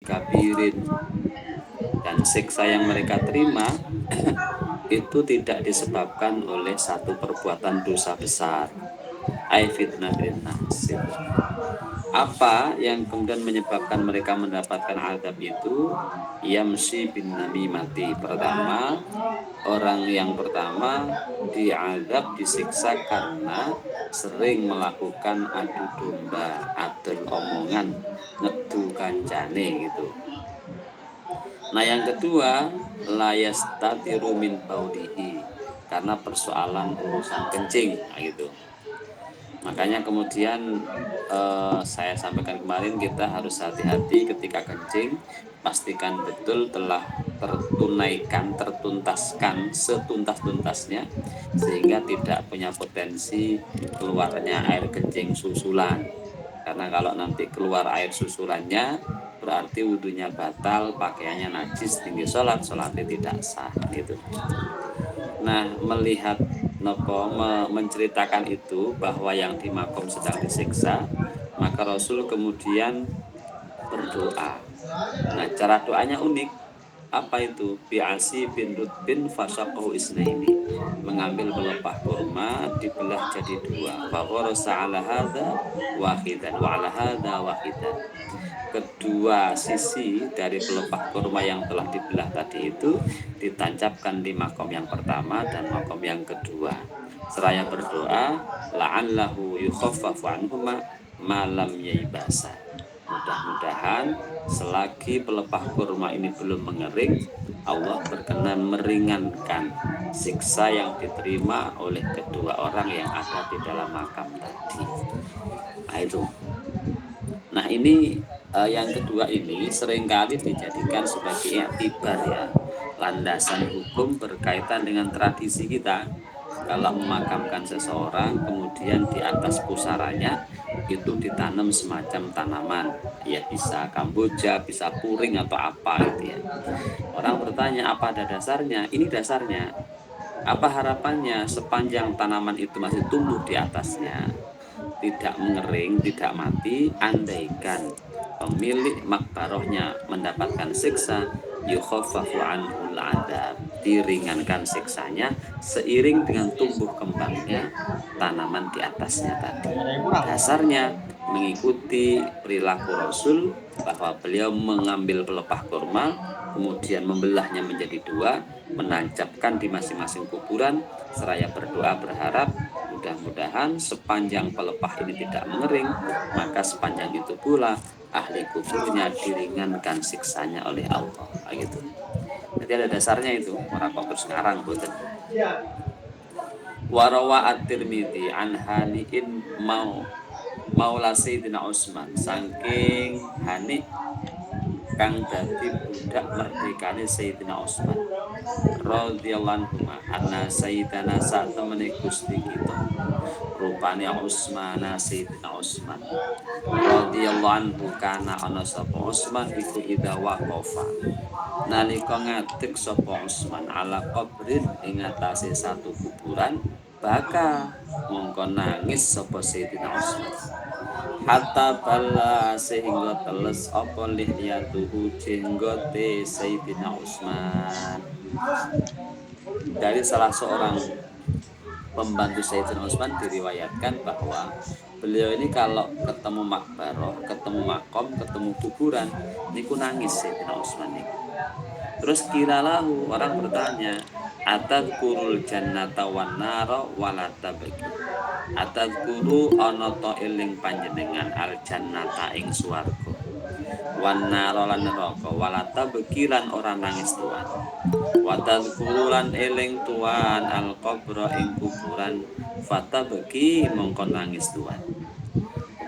kabirin, dan siksa yang mereka terima itu tidak disebabkan oleh satu perbuatan dosa besar. Ai fitnatin nas. Apa yang kemudian menyebabkan mereka mendapatkan azab itu? Yamsi bin namimati. Pertama, orang yang pertama diazab, disiksa karena sering melakukan adu domba, adol omongan, ngedu kancane gitu. Nah yang kedua, layastatiru min baudihi, karena persoalan urusan kencing, nah gitu. Makanya kemudian saya sampaikan kemarin, kita harus hati-hati ketika kencing, pastikan betul telah tertunaikan, tertuntaskan setuntas-tuntasnya, sehingga tidak punya potensi keluarnya air kencing susulan. Karena kalau nanti keluar air susulannya, berarti wudhunya batal, pakaiannya najis, tinggi sholatnya tidak sah gitu. Nah, melihat menceritakan itu bahwa yang di makom sedang disiksa, maka Rasul kemudian berdoa. Nah, cara doanya unik. Apa itu? Bi'asi bin Rutbin fasyaqahu isnaini. Mengambil pelepah kurma dibelah jadi dua. Faghorasa ala hadha wahidan wa ala hadha wahidan. Kedua sisi dari pelepah kurma yang telah dibelah tadi itu ditancapkan di makom yang pertama dan makom yang kedua. Seraya berdoa, la'allahu yukhaffafu anhuma malam yaibasa. Mudah-mudahan selagi pelepah kurma ini belum mengering, Allah berkenan meringankan siksa yang diterima oleh kedua orang yang ada di dalam makam tadi. Nah itu. Nah ini yang kedua ini seringkali dijadikan sebagai i'tibar ya, landasan hukum berkaitan dengan tradisi kita. Kalau memakamkan seseorang, kemudian di atas pusaranya itu ditanam semacam tanaman, ya bisa kamboja, bisa puring atau apa gitu ya. Orang bertanya, apa ada dasarnya? Ini dasarnya. Apa harapannya sepanjang tanaman itu masih tumbuh di atasnya, tidak mengering, tidak mati, andaikan pemilik makbarohnya mendapatkan siksa, yukhaffafu anhul adab, diringankan siksanya seiring dengan tumbuh kembangnya tanaman di atasnya tadi. Dasarnya mengikuti perilaku Rasul, bahwa beliau mengambil pelepah kurma, kemudian membelahnya menjadi dua, menancapkan di masing-masing kuburan, seraya berdoa berharap mudah-mudahan sepanjang pelepah ini tidak mengering, maka sepanjang itu pula ahli kuburnya diringankan siksanya oleh Allah. Gitu. Jadi ada dasarnya itu, orang kok terus ngarang boten. Warawa at-Tirmidzi an Hani'in maula Sayyidina Utsman, saking Hani kang dadi budak merdekane Sayyidina Utsman radhiyallahu anhu, anna sayyidana sak temene Gusti kita rupane Utsman, Sayyidina Utsman radhiyallahu anhu, kana ana sapa Utsman iku ida waqafa, nalika ngadeg sapa Utsman ala qabrin ing atase satu kuburan, baka mongko nangis sapa Sayyidina Utsman, hatta bala sehingga teles apa lihyatuhu jenggote Sayyidina Utsman. Dari salah seorang pembantu Sayyidina Utsman diriwayatkan bahwa beliau ini kalau ketemu makbaroh, ketemu makom, ketemu kuburan, niku nangis Sayyidina Utsman niku. Terus kiralahu, orang bertanya, atadkurul jannata wan nara wala tabaki. Atadkuru ana ta eling panjenengan al jannata ing swarga, wan nara lan neraka, wala tabaki lan ora nangis tuan. Wa tadkuru lan eling tuan al qabra ing kuburan, fatabaki mongko nangis tuan.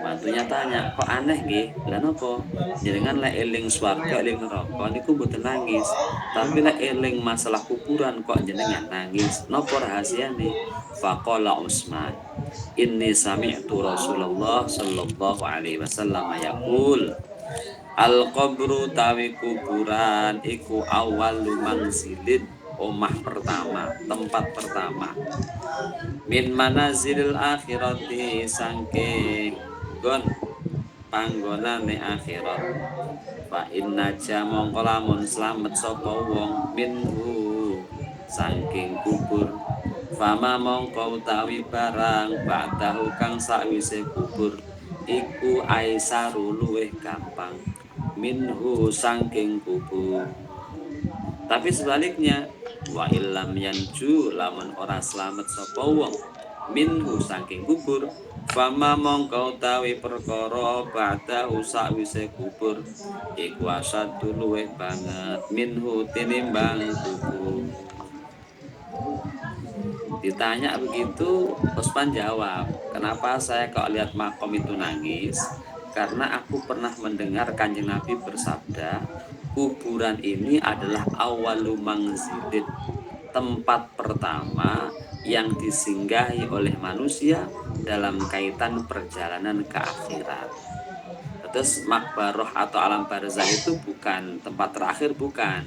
Pembantunya tanya, kok aneh nggih? Lah napa? Jenengan lek eling swarga, eling neraka niku mboten nangis. Tapi lek eling masalah kuburan kok jenengan nangis. Napa rahasiane? Faqala Utsman, inni sami'tu Rasulullah sallallahu alaihi wasallam yaqul, al-qabru tawi kuburan iku awwalu manzilin, omah pertama, tempat pertama, min manazilil akhirati, saking gon panggonane akhirat. Fa inna mongko lamun slamet sapa wong minhu saking kubur, fama mongko utawi barang ba'dahu kang sakwise kubur iku aisaru luweh gampang minhu saking kubur. Tapi sebaliknya, wa illam yanju lamun ora slamet sapa wong minhu saking kubur, fama mongko utawi perkara ba'dahu sakwise kubur iku asaddu luweh banget minhu tinimbang kubur. Ditanya begitu, Usman jawab, kenapa saya kok lihat makom itu nangis? Karena aku pernah mendengar Kanjeng Nabi bersabda, kuburan ini adalah awalu mangzilin, tempat pertama yang disinggahi oleh manusia dalam kaitan perjalanan ke akhirat. Terus makbaroh atau alam barzah itu bukan tempat terakhir, bukan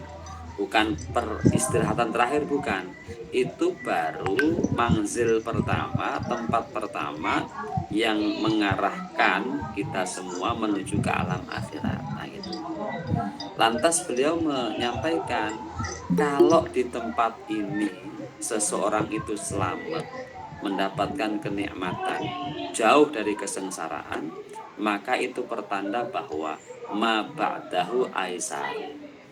peristirahatan terakhir, bukan. Itu baru manzil pertama, tempat pertama yang mengarahkan kita semua menuju ke alam akhirat. Nah, gitu. Lantas beliau menyampaikan, kalau di tempat ini seseorang itu selamat, mendapatkan kenikmatan, jauh dari kesengsaraan, maka itu pertanda bahwa ma ba'dahu aisar,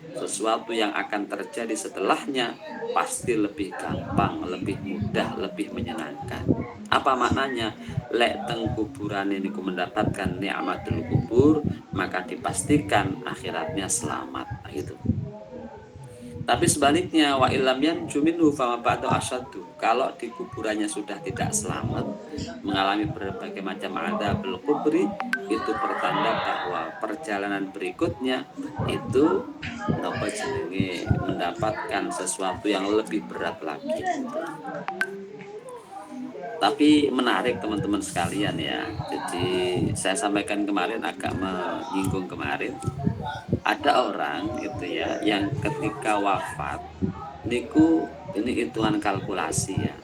sesuatu yang akan terjadi setelahnya pasti lebih gampang, lebih mudah, lebih menyenangkan. Apa maknanya? Lek teng kuburan ini ku mendapatkan nikmatul kubur, maka dipastikan akhiratnya selamat. Nah, gitu. Tapi sebaliknya, wa illam yanju minhu fama ba'du asyaddu, kalau di kuburannya sudah tidak selamat, mengalami berbagai macam adzabul kubri, itu pertanda bahwa perjalanan berikutnya itu mendapatkan sesuatu yang lebih berat lagi. Tapi menarik teman-teman sekalian ya. Jadi saya sampaikan kemarin, agak menyinggung kemarin, ada orang gitu ya yang ketika wafat niku, ini hitungan kalkulasi ya,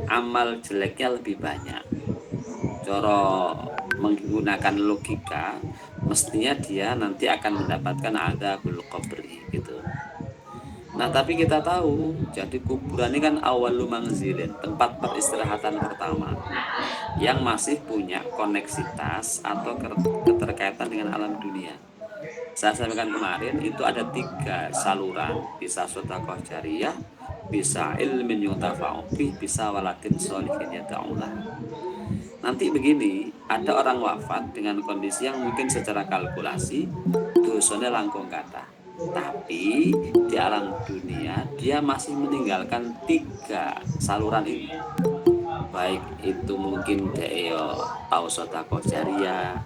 amal jeleknya lebih banyak. Coro menggunakan logika, mestinya dia nanti akan mendapatkan adzabul qabri gitu. Nah, tapi kita tahu, jadi kuburan ini kan awalu mangzilin, tempat peristirahatan pertama yang masih punya koneksitas atau keterkaitan dengan alam dunia. Saya sampaikan kemarin, itu ada 3 saluran, bisa sedekah jariyah, bisa ilmin yuntafa'u bih, bisa waladin sholihin yad'ulah. Nanti begini, ada orang wafat dengan kondisi yang mungkin secara kalkulasi dosanya langkung kathah, tapi di alam dunia dia masih meninggalkan 3 saluran ini. Baik itu mungkin dia tahu sedekah jariyah,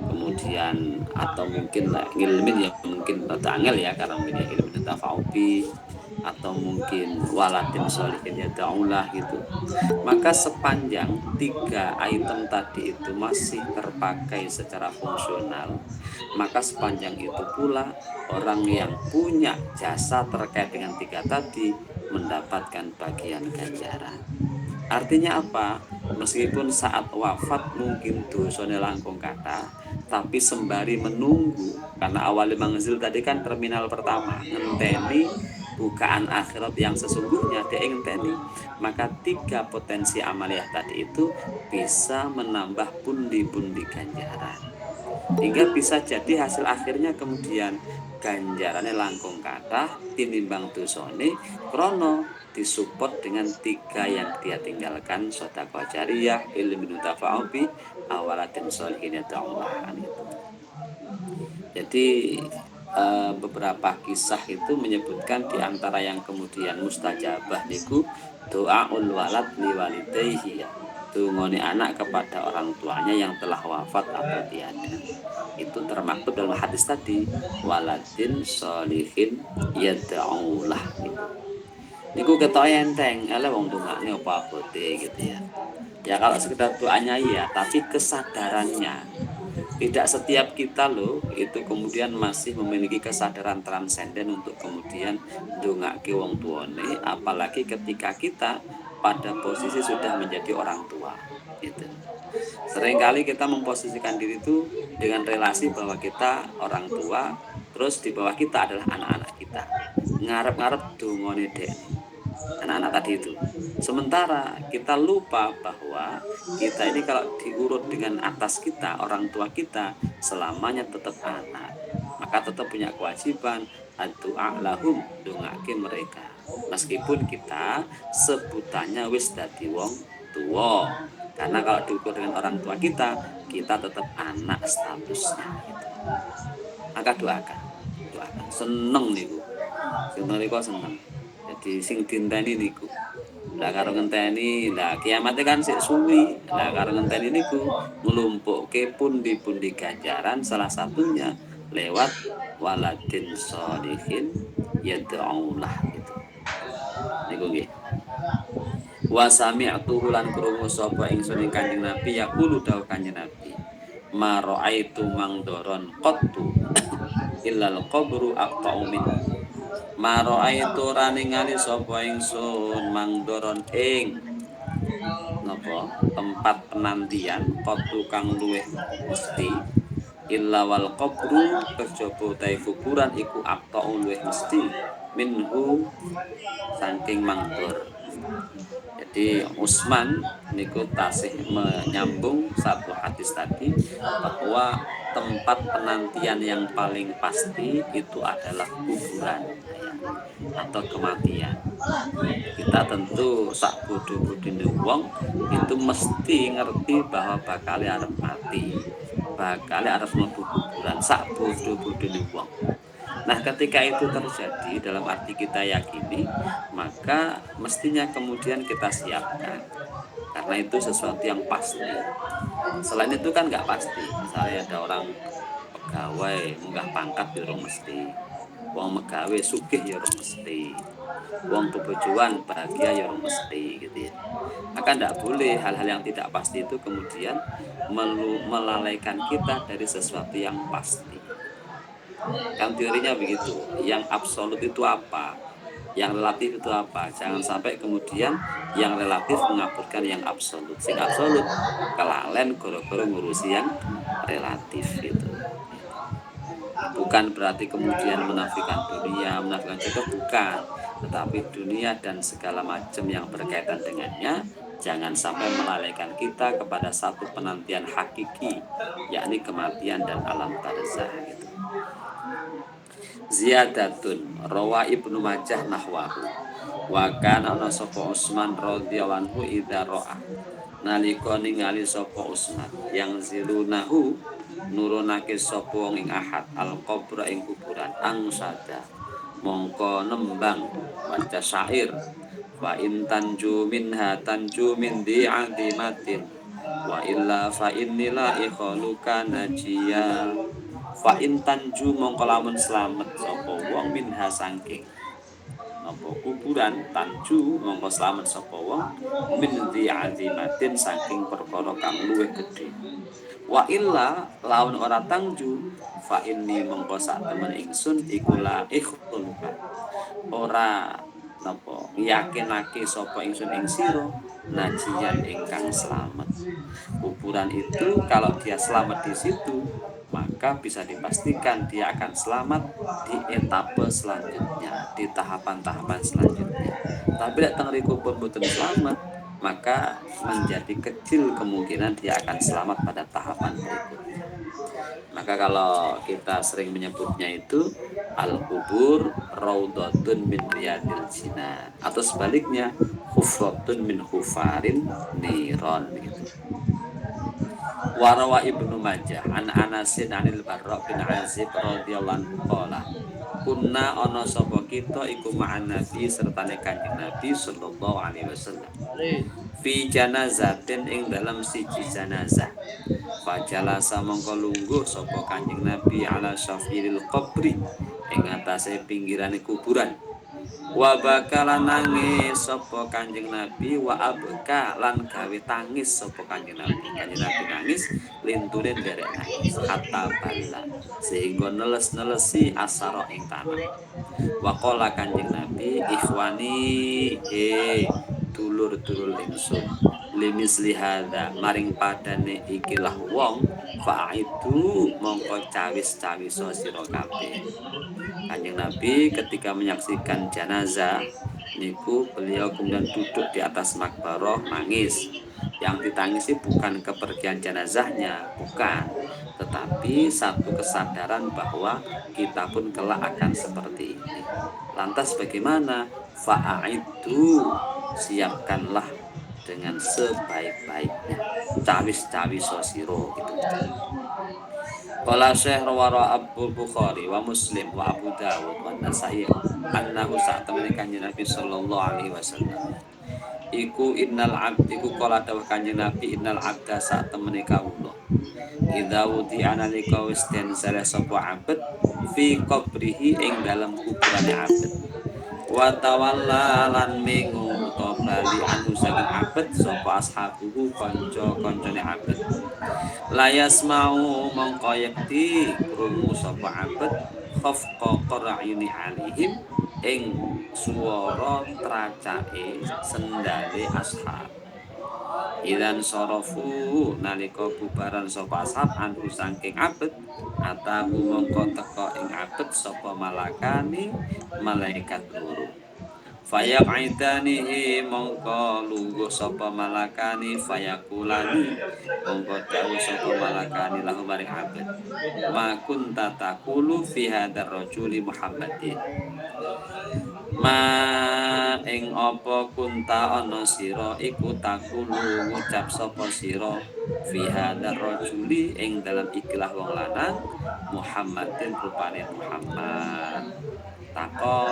kemudian atau mungkin ilmin yang mungkin angel ya, karena mungkin ilmin tafaubi, atau mungkin waladin sholihin yad'ulah gitu. Maka sepanjang 3 item tadi itu masih terpakai secara fungsional, maka sepanjang itu pula orang yang punya jasa terkait dengan 3 tadi mendapatkan bagian ganjaran. Artinya apa? Meskipun saat wafat mungkin dosanya langkung kathah, tapi sembari menunggu, karena awal mangzil tadi kan terminal pertama, ngenteni bukaan akhirat yang sesungguhnya, dia ngenteni, maka 3 potensi amaliyah tadi itu bisa menambah pundi-pundi ganjaran, hingga bisa jadi hasil akhirnya kemudian ganjarannya langkung kathah tinimbang dosane, krono disupport dengan 3 yang dia tinggalkan, sedekah jariyah, ilmu yuntafa'u bih, awaladin sholihin yad'ulah. Jadi beberapa kisah itu menyebutkan di antara yang kemudian mustajabah niku doaul walad liwalidayhi, dungone anak kepada orang tuanya yang telah wafat atau tiada. Itu termaktub dalam hadis tadi, waladin sholihin yad'ulah. Niku ketok enteng, ala wong dongakne apa abote gitu ya. Ya kalau sekedar doanya iya, tapi kesadarannya tidak setiap kita loh itu kemudian masih memiliki kesadaran transenden untuk kemudian ndongake wong tuane, apalagi ketika kita pada posisi sudah menjadi orang tua gitu. Seringkali kita memposisikan diri itu dengan relasi bahwa kita orang tua, terus di bawah kita adalah anak-anak kita. Ngarep-ngarep dongone dek, anak-anak tadi itu. Sementara kita lupa bahwa kita ini kalau diurut dengan atas kita, orang tua kita, selamanya tetap anak. Maka tetap punya kewajiban addu'a lahum, dongake mereka. Meskipun kita sebutannya wis dadi wong tua. Karena kalau diukur dengan orang tua kita tetap anak statusnya gitu. Maka doakan. Doakan. Seneng niku. Seneng niku seneng. Jadi sing dinteni niku. Lah karo ngenteni, lah kiamate kan sik suwi. Lah karo ngenteni niku nglumpukke pundi-pundi ganjaran, salah satunya lewat waladin sholihin yad'ulah gitu. Niku nggih. Wa sami'tu lan krungu sapa ingsun ing Kanjeng Nabi yaqulu dawuh Kanjeng Nabi. Ma ra'aitu mangdoron qattu illal qabru aqta'u min. Ma ra'aitu ra ningali sapa ingsun mangdoron ing napa tempat penantian qattu kang luweh mesti illa wal qabru kejaba ta kuburan iku aqta'u luweh mesti minhu saking mangdor. Jadi Utsman niku tasih menyambung satu hadis tadi bahwa tempat penantian yang paling pasti itu adalah kuburan ya, atau kematian. Kita tentu sak bodho-bodhone wong itu mesti ngerti bahwa bakal arep mati, bakal arep mlebu kuburan sak bodho-bodhone wong. Nah, ketika itu terjadi dalam arti kita yakini, maka mestinya kemudian kita siapkan. Karena itu sesuatu yang pasti. Selain itu kan nggak pasti. Misalnya ada orang pegawai munggah pangkat ya orang mesti. Wong megawe sugih ya orang mesti. Wong bebojoan bahagia ya orang mesti gitu ya. Maka tidak boleh hal-hal yang tidak pasti itu kemudian melalaikan kita dari sesuatu yang pasti. Kan teorinya begitu. Yang absolut itu apa? Yang relatif itu apa? Jangan sampai kemudian yang relatif mengaburkan yang absolut. Sing absolut kelalen goro-goro ngurusi yang relatif itu. Bukan berarti kemudian menafikan dunia, menafikan juga bukan. Tetapi dunia dan segala macam yang berkaitan dengannya jangan sampai melalaikan kita kepada satu penantian hakiki, yakni kematian dan alam barzah gitu. Ziyadatun rawa Ibnu Majah nahwahu wa kana ana sapa Utsman radhiyallahu anhu idza ra'a nalika ningali sapa Utsman yang zilunahu nurunake sapa wong ing ahad al qabra ing kuburan angsada mongko nembang maca syair wa in tanju minha tanju min di'adimatin wa illa fa innila ikhaluka najia fa in tanju mongko lamun slamet sapa wong minha saking napa kuburan tanju mongko slamet sapa wong min di'azimatin saking perkara kang luwih gedhe wa illa laun ora tanju fa inni mongko sak temen ingsun iku la ikhulka ora napa yakinake sapa ingsun ing sira najian ingkang slamet. Kuburan itu kalau dia selamat di situ maka bisa dipastikan dia akan selamat di etape selanjutnya, di tahapan-tahapan selanjutnya. Tapi nek teng riku pun boten selamat, maka menjadi kecil kemungkinan dia akan selamat pada tahapan berikutnya. Maka kalau kita sering menyebutnya itu al-kubur raudhatun min riyadil jinan atau sebaliknya hufratun min hufarin niron gitu. Warawa Ibnu Majah an Anasin anil Barra bin Azib radhiyallahu anhu qala kunna ana sapa kita iku ma'an Nabi sertane Kanjeng Nabi sallallahu alaihi wasallam fi janazatin ing dalam siji janazah fajalasa mongko lungguh sapa Kanjeng Nabi ala syafiril qabri ing atase pinggirane kuburan wa bakalan nangis sapa Kanjeng Nabi wa abka lan gawe tangis sapa Kanjeng Nabi. Kanjeng Nabi nangis lintune nderek nangis hatta balla sehingga neles-nelesi asara ing tanah. Wa qala Kanjeng Nabi ikhwani dulur-dulur ingsun limisli hadza maring padane ikilah wong faidu mongko cawis-cawis sira kabeh. Kanjeng Nabi ketika menyaksikan jenazah niku beliau kemudian duduk di atas makbaroh nangis. Yang ditangisi bukan kepergian jenazahnya, bukan, tetapi satu kesadaran bahwa kita pun kelak akan seperti ini. Lantas bagaimana? Fa'aidu, siapkanlah dengan sebaik-baiknya. Cawis-cawis sosiro itu. Qala Syekh rawara Abu Bukhari wa Muslim wa Abu Dawud wa Nasa'i annahu sa'tamani kanjeng Nabi sallallahu alaihi wasallam. Iku innal abd iku qala dawuh kanjeng Nabi innal abda sa'tamani kawula. Idza wudi'a nalika wis den saleh sapa abd fi qabrihi ing dalam kuburane abd. Wa tawalla lan mengu utawa bali anu saking abd sapa ashabuhu kanca-kancane abd. Layas mau mongko yekti krungu sapa abet khafqa qara'yuni alihim ing swara tracake sendale ashab. Idan sorofu nalika bubaran sapa ashab anhu saking abet ataku mongko teka ing abet sapa malakani malaikat loro. Fayaq'idanihi mongko lungguh sapa malakani fayakulani mongko dawuh sapa malakani lahu maring abad ma kunta taqulu fi hadzal rajuli Muhammadin ma ing apa kunta ana sira iku taqulu ngucap sapa sira fi hadzal rajuli ing dalam ikilah wong lanang Muhammadin rupane Muhammad. Tako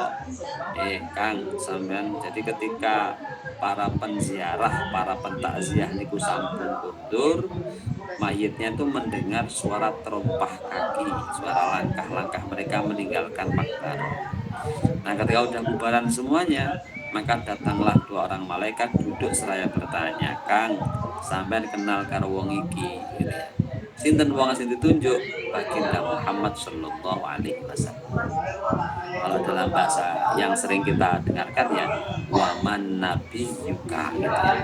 Kang sampean jadi ketika para penziarah, para pentakziah niku sampun kundur, mayitnya itu mendengar suara terompah kaki, suara langkah-langkah mereka meninggalkan makbaro. Nah, ketika udah bubaran semuanya, maka datanglah dua orang malaikat duduk seraya bertanya, Kang, sampean kenal karo wong iki gitu ya. Sinten wong sing ditunjuk? Baginda Muhammad sallallahu alaihi wasallam. Kalau dalam bahasa yang sering kita dengarkan ya, waman nabi yuka gitu ya.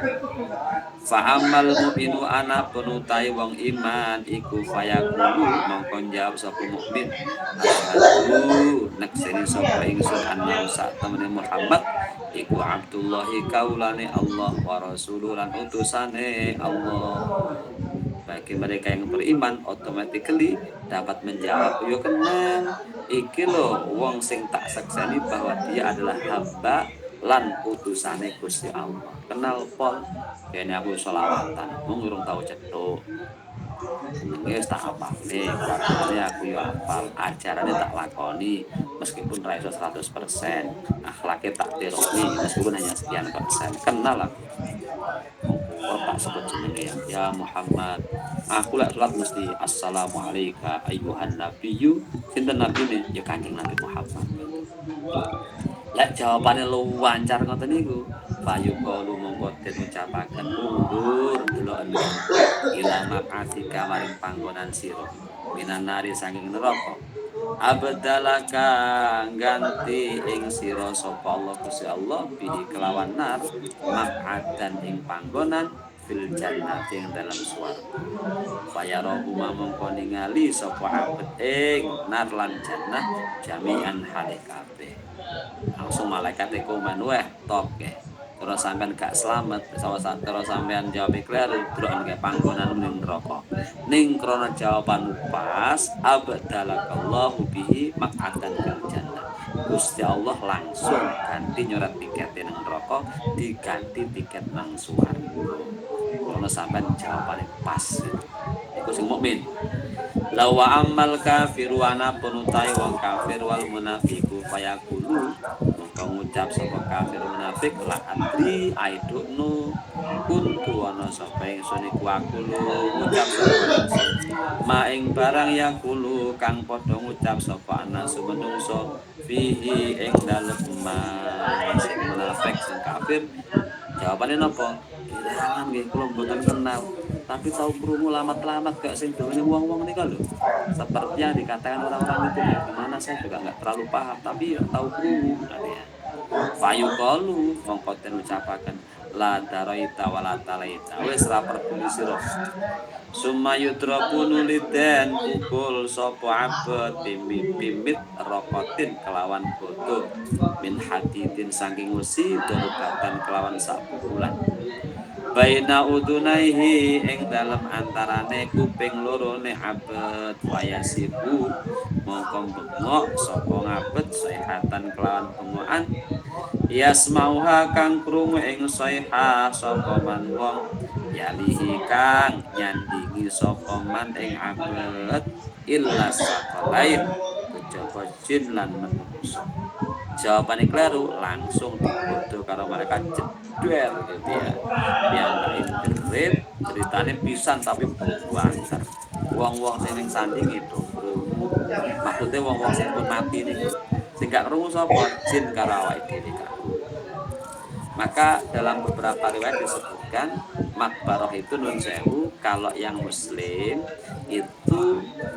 Fa'amal mu'minu ana penutai wong iman iku fayaqulu mongko jawab sapa mukmin asyhadu nakseni sapa ingsun anna sak temene Muhammad iku Abdullahi kaulane Allah wa rasuluh lan utusane Allah. Bagi mereka yang beriman automatically dapat menjawab yo kenal iki lho wong sing tak sakseni bahwa dia adalah hamba lan utusane Gusti Allah. Kenal pol kene aku selawatan mung urung tau cethuk. Jenenge wis tak apalne, kelakuane aku yo apal, ajarane tak lakoni meskipun ra iso 100%, akhlake tak tironi meskipun hanya sekian persen. Kenal aku. Oh tak sebut jenenge ya Muhammad. Aku lek salat mesti assalamu alayka ayyuhan nabiyyu. Sinten nabine? Ya Kanjeng Nabi Muhammad. Lek jawabane luwancar ngoten niku, payu kalu mongko den ucapaken mundur delok ila maqasika maring panggonan sira. Minan nari saking neraka. Abdalaka ganti ing sira sapa Allah Gusti Allah bihi kelawan nar maq'adan ing panggonan fil jannati ing dalam swarga. Fayarahu mongko ningali sapa abet ing nar lan jannah jami'an hale kabeh. Langsung malaikat iku manweh top ke. Terus sampean gak selamat, terus sampean jawab keliru, terus nggih panggonan ning neraka. Ning krana jawaban pas, abdalakallahu bihi maq'atan fil jannah. Gusti Allah langsung ganti nyoret tiket ning neraka diganti tiket nang swarga. Karena sampean jawabane pas. Iku sing mukmin. Lawa amal kafiru ana penutai wong kafir wal munafiku fayaqulu mongko ngucap sapa kafir munafik la adri aidunu kuntu ana sapa ingsun iku aku ngucap sapa ma ing barang yakulu kang padha ngucap sapa ana sumenungso fihi ing dalem sing munafik sing kafir jawabane napa kelangan nggih kula mboten kenal tapi tahu krungu lamat-lamat gak sing dene wong-wong nika lho. Seperti yang dikatakan orang-orang itu ya, gimana saya juga nggak terlalu paham tapi ya tahu krungu ya. Fayu qalu mongko den ucapaken la daraita wala talaita wis ra peduli sira. Summa yudrabu nuliden pukul sapa abet bimit rokotin kelawan bodo min hadidin saking wesi dorobatan kelawan sak pukulan. Baina udunaihi ing dalem antarane kuping loro ne abet fayasibu mongko bengok sapa ngabet sayhatan kelawan bengokan yasmauha kang krungu ing sayha sapa man wong yalihi kang nyandingi sapa man ing abet illa sakalain kejaba jin lan menungso. Jawabannya kleru langsung dibodoh karo mereka jedwer gitu ya. Piyambakin jerit ceritanya pisan tapi buantar. Wong-wong sing ning sanding itu krungu. Maksudnya wong-wong sing pun mati niku. Sing gak krungu sapa jin karo awake dhewe kabeh. Maka dalam beberapa riwayat disebutkan makbaroh itu nun sewu kalau yang muslim itu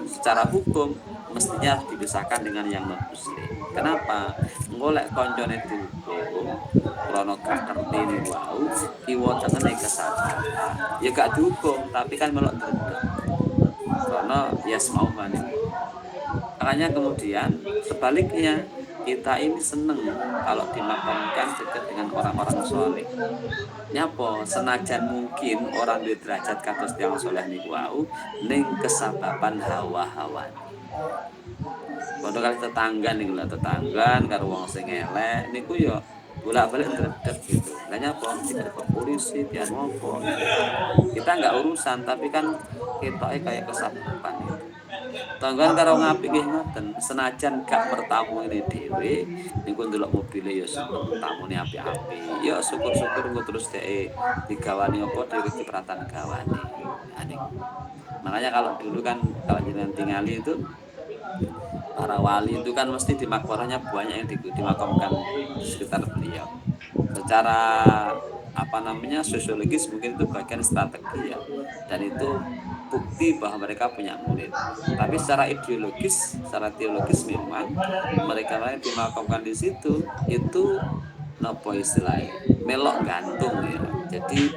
secara hukum mestinya dipisahkan dengan yang non muslim. Kenapa? Ngolek koncone dihukum krono gak ngerti ni wau kiwa tengene kesalahan. Ya gak dihukum tapi kan melok dredeg. Krono yasmau mani. Makanya kemudian sebaliknya kita ini seneng kalau dimakamkan dekat dengan orang-orang soleh. Nyapa senajan mungkin orang di derajat kados tiyang soleh niku wau ning kesababan hawa-hawa. Padha kali tetangga niku lho tetanggan karo wong sing elek niku ya bolak-balik dredeg gitu. Lah nyapa ke polisi dia ngopo. Kita enggak urusan tapi kan ketoke kayak kesababan itu. Tanggan karo ngapik nggih ngoten, senajan gak bertamu ini dhewe, niku ndelok mobile ya seneng tamune apik-apik. Ya syukur-syukur engko terus dhek digawani apa dhewe cipratan gawane. Makanya kalau dulu kan kalau jenengan tingali itu para wali itu kan mesti di makbarahnya banyak yang dimakamkan di sekitar beliau. Secara apa namanya sosiologis mungkin itu bagian strategi ya, dan itu bukti bahwa mereka punya murid. Tapi secara ideologis, secara teologis memang mereka yang dimakamkan di situ itu nopo istilahnya melok gantung ya. Jadi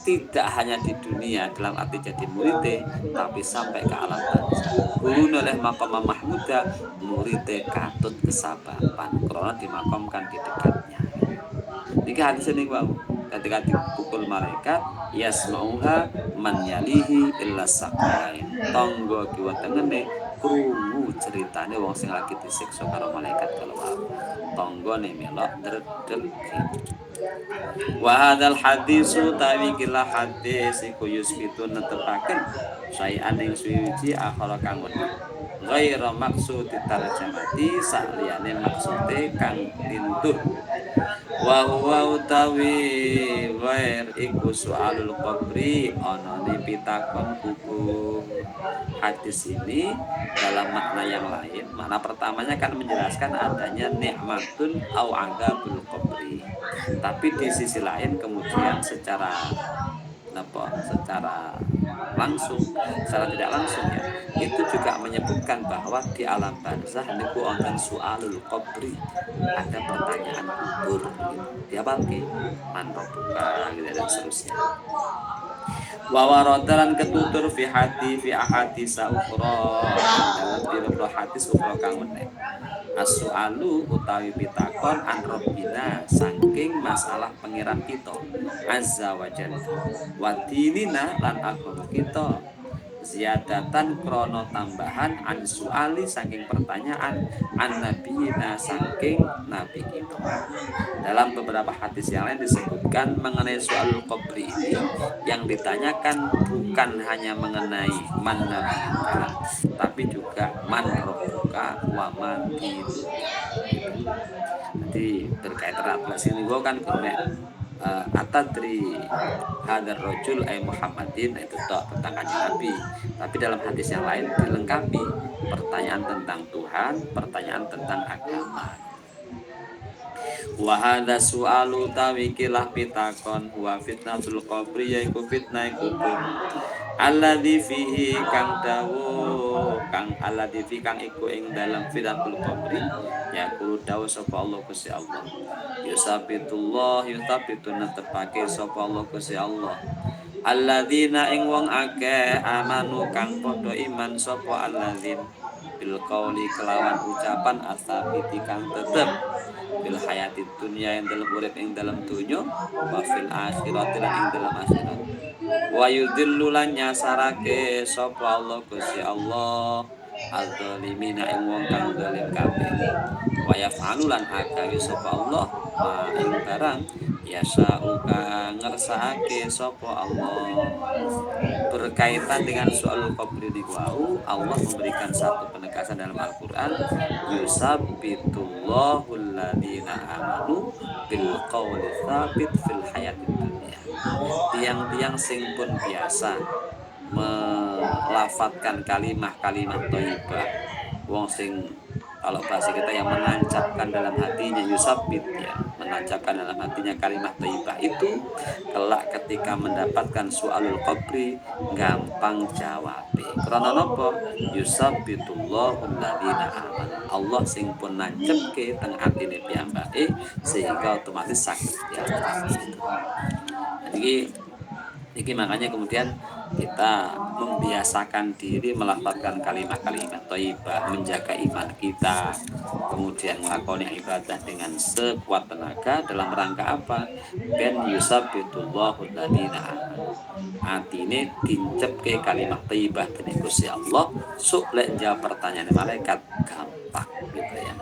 tidak hanya di dunia dalam arti jadi murid, tapi sampai ke alam barzah. Guru oleh makam Mahmuda murid katut kesababan karena dimakamkan di dekatnya. Niki hadis ini wau ketika dipukul malaikat yasmauha man yalihi illa saqalain. Tonggo kiwa tengene krungu ceritane wong sing lagi disiksa karo malaikat kalau wau. Tonggone melok dredeg. Wa hadzal hadisu tawi kila hadis iku yusbitu netepaken sayan ing suci akhara kang wedi. Ghaira maksud tarjamati saliyane maksude kang tintur. Wa huwa utawi ghair iku soalul qabri ana ne pitakon kubur. Hadis ini dalam makna yang lain, makna pertamanya kan menjelaskan adanya nikmatun au adzabul qabri. Tapi di sisi lain kemudian secara langsung, secara tidak langsung ya, itu juga menyebutkan bahwa di alam barzah niku wonten sualul qabri, ada pertanyaan kubur gitu. Dia balik man rabbuka gitu dan seterusnya. Wa waradalan ketutur fi ahadits ukhra dalam pira-pira hadis ukhra kang meneh. As-su'alu utawi pitakon an rabbina saking masalah pangeran kita azza wa jalla wa dinina lan agama kita ziyadatan krono tambahan an su'ali saking pertanyaan an nabiyina saking nabi kita. Dalam beberapa hadis yang lain disebutkan mengenai soal qabri ini yang ditanyakan bukan hanya mengenai man nabiyuka tapi juga man rabbuka wa man dinuka. Jadi terkait erat sini gua kan kena atadri hadar rojul ay Muhammadin itu tentang kanjeng Nabi. Tapi dalam hadis yang lain dilengkapi pertanyaan tentang Tuhan, pertanyaan tentang agama. Wa hadza su'alu tawikilah pitakon wa fitnatul qabri yaiku fitnah kubur alladzi fihi kang dawu kang alladzi fi kang iku ing dalam fidatul qabri yaqulu dawu sapa Allah Gusti Allah yusabitun netepake sapa Allah Gusti Allah alladzina ing wong akeh amanu kang padha iman sapa alladzin bil qauli kelawan ucapan asabiti kang tetep bil hayati dunya yang dalam urip ing dalam dunya wa fil akhirati lan ing dalam akhirat wa yudhillu lan nyasarake sapa Allah Gusti Allah az-zalimina ing wong kang zalim kabeh wa yaf'alu lan agawe sapa Allah ma ing barang yasa'u kang ngersakake sapa Allah. Berkaitan dengan soal qabri di wau, Allah memberikan satu penegasan dalam Al-Qur'an, yusabbitullahu alladziina amanu bil qawli tsabit fil hayatid dunya. Tiang-tiang sing pun biasa melafatkan kalimat-kalimat thayyibah. Wong sing kalau bahasa kita yang menancapkan dalam hatinya yusabbit ya, menancapkan dalam hatinya kalimat thayyibah itu kelak ketika mendapatkan soalul qabri gampang jawab. Karena napa? Yusabbitullahu alladziina amanu. Allah sing pun nancepke teng atine piyambake sehingga otomatis sakit jawab itu. Jadi ini makanya kemudian kita membiasakan diri melafalkan kalimat-kalimat thayyibah, menjaga iman kita, kemudian melakukan ibadah dengan sekuat tenaga dalam rangka apa? Ben yusabbitullahu alladziina amanu. Atine dincep kalimat thayyibah dening Gusti Allah, sok lek jawab pertanyaan malaikat gampang gitu ya.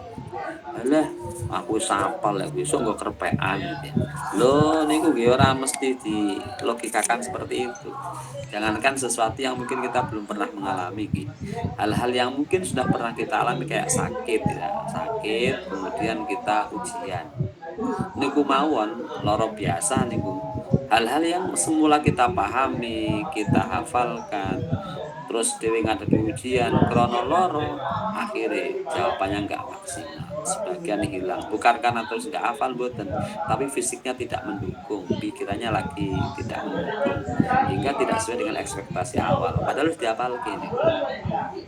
Alah, aku sapal lek besok nggo kerpean gitu ya. Loh niku nggih ora mesti dilogikakan seperti itu. Jangankan sesuatu yang mungkin kita belum pernah mengalami gitu. Hal-hal yang mungkin sudah pernah kita alami kayak sakit ya. Sakit kemudian kita ujian. Niku mawon loro biasa niku. Hal-hal yang semula kita pahami, kita hafalkan, terus dewe ngadepi ujian krono loro akhirnya jawabannya nggak maksimal, sebagian hilang bukan karena terus nggak hafal boten, tapi fisiknya tidak mendukung, pikirannya lagi tidak mendukung hingga tidak sesuai dengan ekspektasi awal padahal sudah hafal gini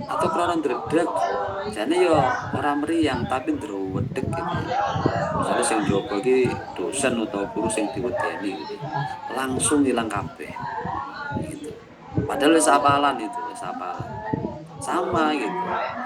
atau krono ndredeg jane yo orang meriang tapi ndrowedeg gitu ya. Misalnya sing jopo iki dosen atau guru sing diwedeni gitu langsung hilang kabeh gitu. Padahal wis hafalan itu, wis hafalan. Sama gitu.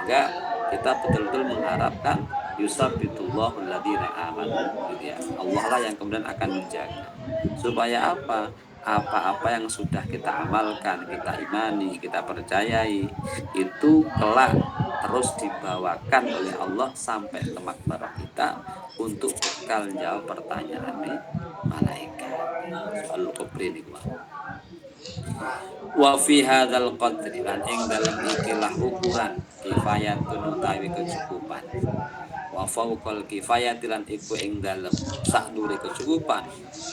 Enggak, kita betul-betul mengharapkan yusabbitullahu alladziina amanu gitu ya. Allah lah yang kemudian akan menjaga. Supaya apa? Apa-apa yang sudah kita amalkan, kita imani, kita percayai itu kelak terus dibawakan oleh Allah sampai ke makbarah kita untuk bekal jawab pertanyaan malaikat. Soal kubri ini wa fi hadzal qadri lan ing dalem ikilah ukuran kifayatun utawi kecukupan wa fauqal kifayati lan iku ing dalem sakdure kecukupan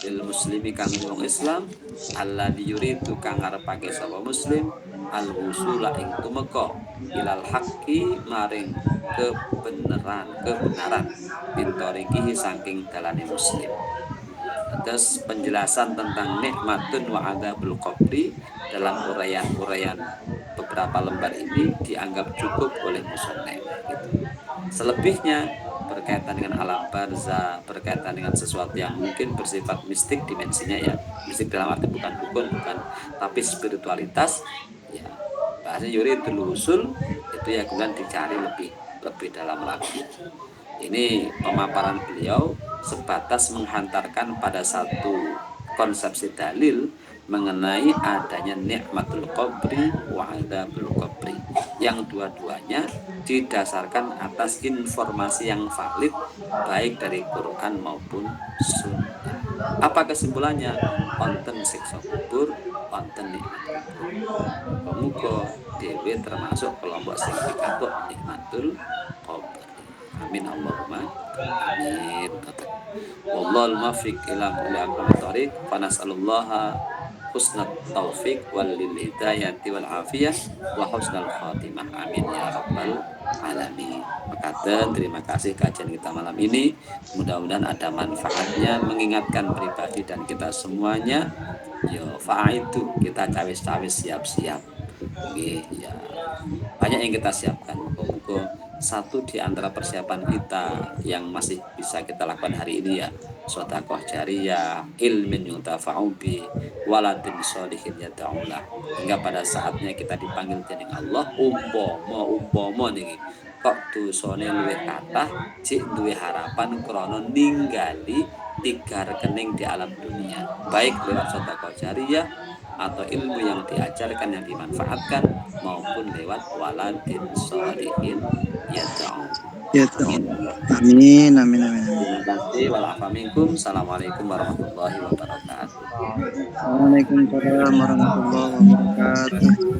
lil muslimi kang wong Islam alladzi yuridu kang ngarepake sapa muslim al wusula ing tumeka ilal haqqi maring kebenaran bintorikihi saking dalane muslim. Atas penjelasan tentang nikmatun wa adzabul qabri dalam uraian-uraian beberapa lembar ini dianggap cukup oleh musannif gitu. Selebihnya berkaitan dengan alam barzah, berkaitan dengan sesuatu yang mungkin bersifat mistik dimensinya ya. Mistik dalam arti bukan dukun, bukan, tapi spiritualitas ya. Bahasa yuridul usul itu ya kemudian dicari lebih dalam lagi. Ini pemaparan beliau sebatas menghantarkan pada satu konsepsi dalil mengenai adanya nikmatul qabri wa adzabul qabri yang dua-duanya didasarkan atas informasi yang valid baik dari Quran maupun Sunnah. Apa kesimpulannya? Wonten siksa kubur, wonten nikmat kubur. Muga dhewe termasuk kelompok sing pikantuk nikmatul qabri. Amin Allahumma amin. Wallahul muwaffiq ila kulli aqwamit thoriq. Fa nas'alullaha husnat taufiq wal hidayati wal afiyah wa husnal khatimah. Amin ya rabbal alamin. Makaten, terima kasih kajian kita malam ini. Mudah-mudahan ada manfaatnya, mengingatkan pribadi dan kita semuanya. Yo, itu kita cawe-cawe siap-siap. Nggih, ya. Banyak yang kita siapkan. Muga-muga satu di antara persiapan kita yang masih bisa kita lakukan hari ini ya, sedekah jariyah, ilmin yuntafa'u bi, waladin sholihin yad'ulah. Hingga pada saatnya kita dipanggil dening Allah, umpama niki kok dosane luwih kathah, cik duwe harapan krana ninggali 3 rekening di alam dunia, baik lewat sedekah jariyah atau ilmu yang diajarkan yang dimanfaatkan maupun lewat waladin sholihin yad'u. Ya, Amin. amin, amin, amin, amin. Terima kasih. Waalaikumsalam. Assalamualaikum warahmatullahi wabarakatuh. Waalaikumsalam warahmatullahi wabarakatuh.